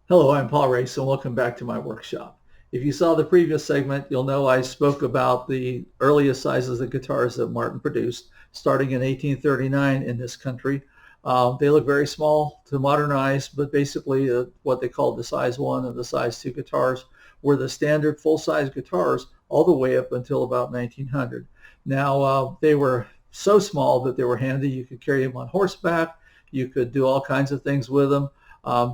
Hello, I'm Paul Race, and welcome back to my workshop. If you saw the previous segment, you'll know I spoke about the earliest sizes of guitars that Martin produced, starting in 1839 in this country. They look very small to modern eyes, but basically what they called the size 1 and the size 2 guitars were the standard full-size guitars all the way up until about 1900. Now, they were so small that they were handy. You could carry them on horseback. You could do all kinds of things with them.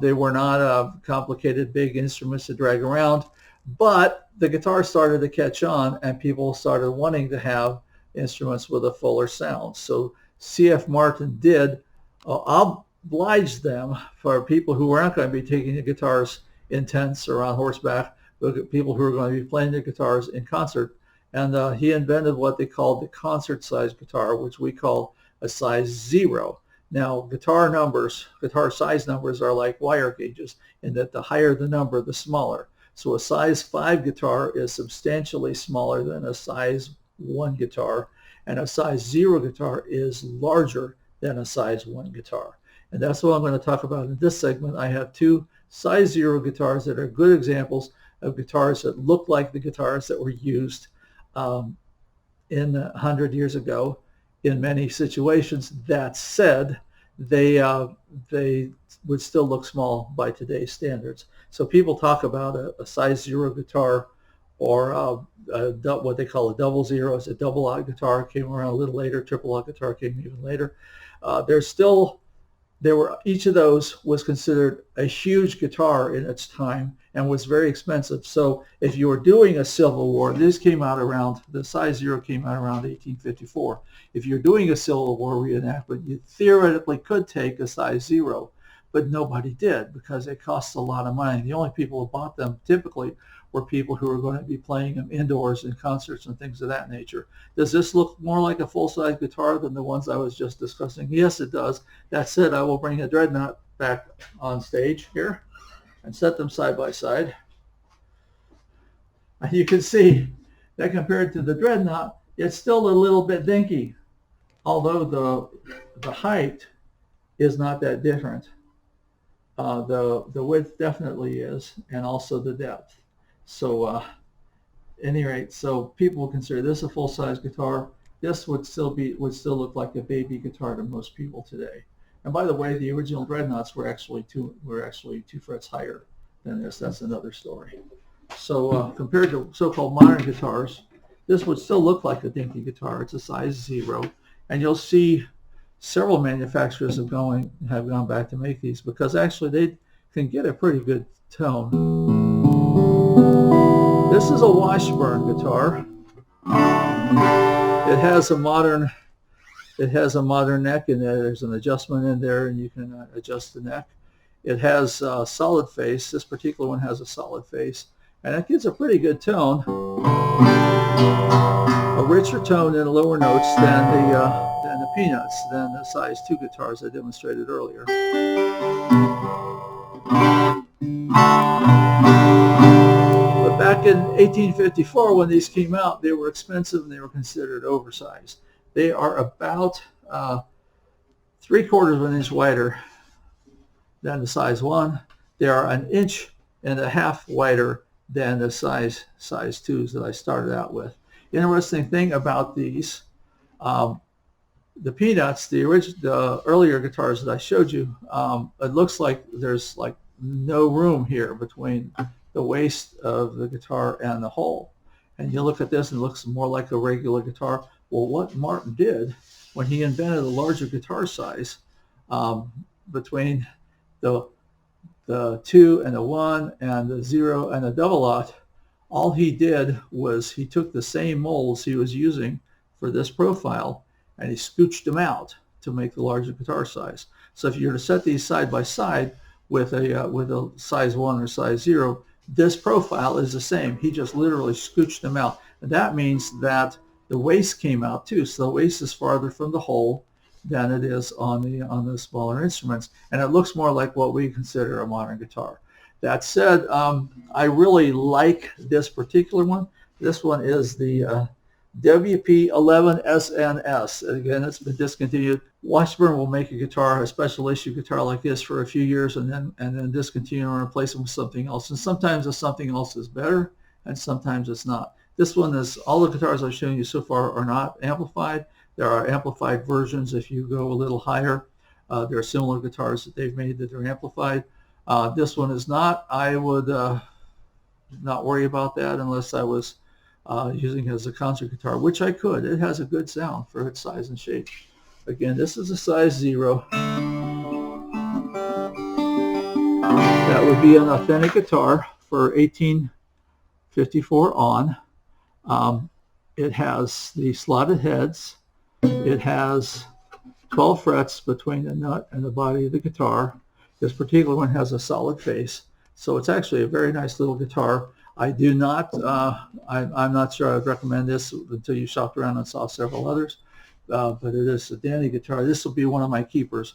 They were not complicated big instruments to drag around, but the guitar started to catch on and people started wanting to have instruments with a fuller sound. So C.F. Martin did oblige them for people who were not going to be taking the guitars in tents or on horseback, but people who were going to be playing the guitars in concert. And he invented what they called the concert size guitar, which we call a size 0. Now, guitar size numbers are like wire gauges in that the higher the number, the smaller. So a size 5 guitar is substantially smaller than a size 1 guitar, and a size 0 guitar is larger than a size 1 guitar. And that's what I'm going to talk about in this segment. I have two size 0 guitars that are good examples of guitars that look like the guitars that were used in 100 years ago in many situations. That said, they would still look small by today's standards. So people talk about a size 0 guitar or what they call a double 0. It's a double aught guitar, came around a little later. Triple aught guitar came even later. Each of those was considered a huge guitar in its time and was very expensive. So if you were doing a Civil War, the size 0 came out around 1854. If you're doing a Civil War reenactment, you theoretically could take a size 0, but nobody did because it costs a lot of money. The only people who bought them typically were people who were going to be playing them indoors in concerts and things of that nature. Does this look more like a full-size guitar than the ones I was just discussing? Yes, it does. That said, I will bring a dreadnought back on stage here and set them side by side. And you can see that compared to the dreadnought, it's still a little bit dinky, although the height is not that different. The width definitely is, and also the depth. So at any rate, so people will consider this a full-size guitar. This would still look like a baby guitar to most people today. And by the way, the original dreadnoughts were actually two frets higher than this. That's another story. So compared to so-called modern guitars, this would still look like a dinky guitar. It's a size 0, and you'll see several manufacturers have gone back to make these because actually they can get a pretty good tone. This is a Washburn guitar. It has a modern neck in there. There's an adjustment in there, and you can adjust the neck. It has a solid face. This particular one has a solid face, and it gives a pretty good tone. A richer tone in the lower notes than the peanuts, than the size 2 guitars I demonstrated earlier. But back in 1854, when these came out, they were expensive and they were considered oversized. They are about 3/4 of an inch wider than the size 1. They are 1.5 inches wider than the size 2s that I started out with. Interesting thing about these, the peanuts, the earlier guitars that I showed you, it looks like there's like no room here between the waist of the guitar and the hole. And you look at this and it looks more like a regular guitar. Well, what Martin did when he invented a larger guitar size between the 2 and the 1 and the 0 and the double aught, all he did was he took the same molds he was using for this profile and he scooched them out to make the larger guitar size. So if you were to set these side by side with a size 1 or size 0, this profile is the same. He just literally scooched them out. And that means that the waist came out too. So the waist is farther from the hole than it is on the smaller instruments. And it looks more like what we consider a modern guitar. That said, I really like this particular one. This one is the WP11SNS. Again, it's been discontinued. Washburn will make a guitar, a special issue guitar like this for a few years and then discontinue and replace it with something else. And sometimes the something else is better and sometimes it's not. This one is, all the guitars I've shown you so far are not amplified. There are amplified versions if you go a little higher. There are similar guitars that they've made that are amplified. This one is not. I would not worry about that unless I was using it as a concert guitar, which I could. It has a good sound for its size and shape. Again, this is a size 0. That would be an authentic guitar for 1854 on. It has the slotted heads. It has 12 frets between the nut and the body of the guitar. This particular one has a solid face. So it's actually a very nice little guitar. I do not, I'm not sure I would recommend this until you shopped around and saw several others, but it is a dandy guitar. This will be one of my keepers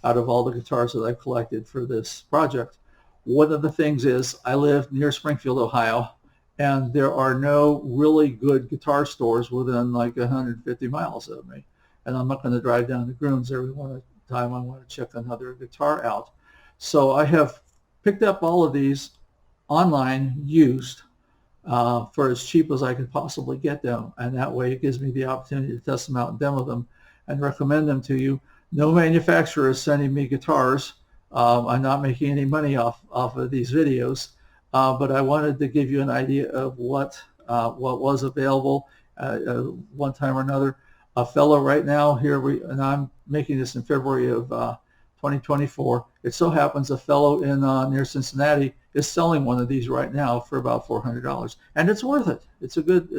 out of all the guitars that I've collected for this project. One of the things is I live near Springfield, Ohio, and there are no really good guitar stores within like 150 miles of me. And I'm not going to drive down to Groons every time I want to check another guitar out. So I have picked up all of these online used for as cheap as I could possibly get them, and that way it gives me the opportunity to test them out and demo them and recommend them to you. No manufacturer is sending me guitars. I'm not making any money off of these videos, but I wanted to give you an idea of what was available one time or another. A fellow right now here, and I'm making this in February of 2024. It so happens a fellow in near Cincinnati is selling one of these right now for about $400, and it's worth it. It's a good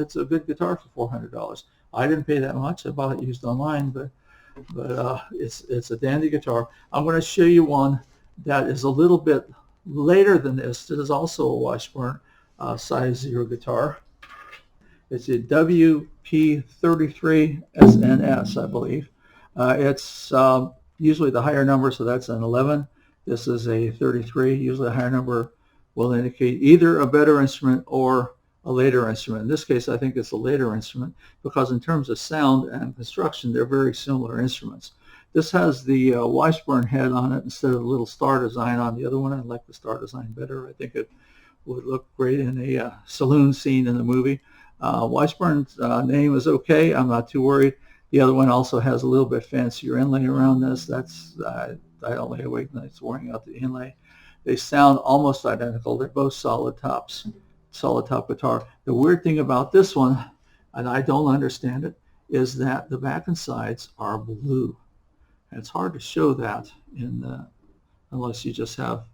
guitar for $400. I didn't pay that much. I bought it used online, but it's a dandy guitar. I'm going to show you one that is a little bit later than this. It is also a Washburn size 0 guitar. It's a WP33 SNS, I believe. It's usually the higher number, so that's an 11. This is a 33. Usually the higher number will indicate either a better instrument or a later instrument. In this case, I think it's a later instrument because in terms of sound and construction, they're very similar instruments. This has the Washburn head on it instead of the little star design on the other one. I like the star design better. I think it would look great in a saloon scene in the movie. Washburn's name is okay. I'm not too worried. The other one also has a little bit fancier inlay around this. That's I don't lay awake nights worrying out the inlay. They sound almost identical. They're both solid tops, solid top guitar. The weird thing about this one, and I don't understand it, is that the back and sides are blue. And it's hard to show that unless you just have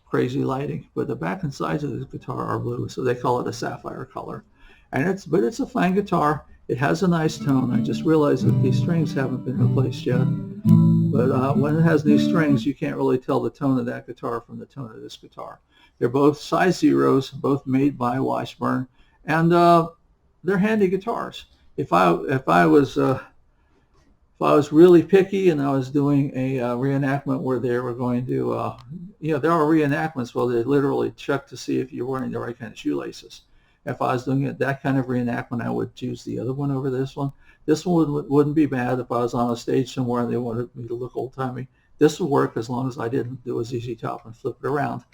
crazy lighting. But the back and sides of this guitar are blue, so they call it a sapphire color. And it's a fine guitar. It has a nice tone. I just realized that these strings haven't been replaced yet. But when it has new strings, you can't really tell the tone of that guitar from the tone of this guitar. They're both size 0s, both made by Washburn, and they're handy guitars. If I was really picky and I was doing a reenactment where they were going to, there are reenactments where they literally check to see if you're wearing the right kind of shoelaces. If I was doing that kind of reenactment, I would choose the other one over this one. This one wouldn't be bad if I was on a stage somewhere and they wanted me to look old-timey. This would work as long as I didn't do a ZZ Top and flip it around.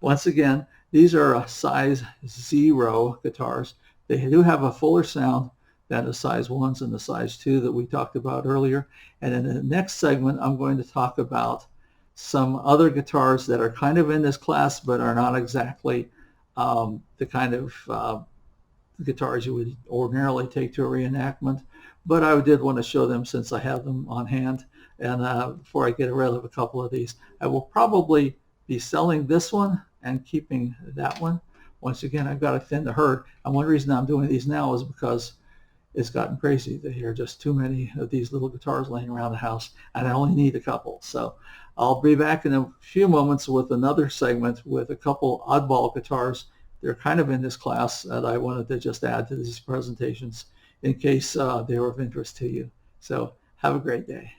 Once again, these are a size 0 guitars. They do have a fuller sound than the size 1s and the size 2 that we talked about earlier. And in the next segment, I'm going to talk about some other guitars that are kind of in this class but are not exactly the kind of guitars you would ordinarily take to a reenactment. But I did want to show them since I have them on hand. And before I get rid of a couple of these, I will probably be selling this one and keeping that one. Once again, I've got to thin the herd. And one reason I'm doing these now is because it's gotten crazy. There are just too many of these little guitars laying around the house, and I only need a couple. So I'll be back in a few moments with another segment with a couple oddball guitars. They're kind of in this class that I wanted to just add to these presentations in case they were of interest to you. So have a great day.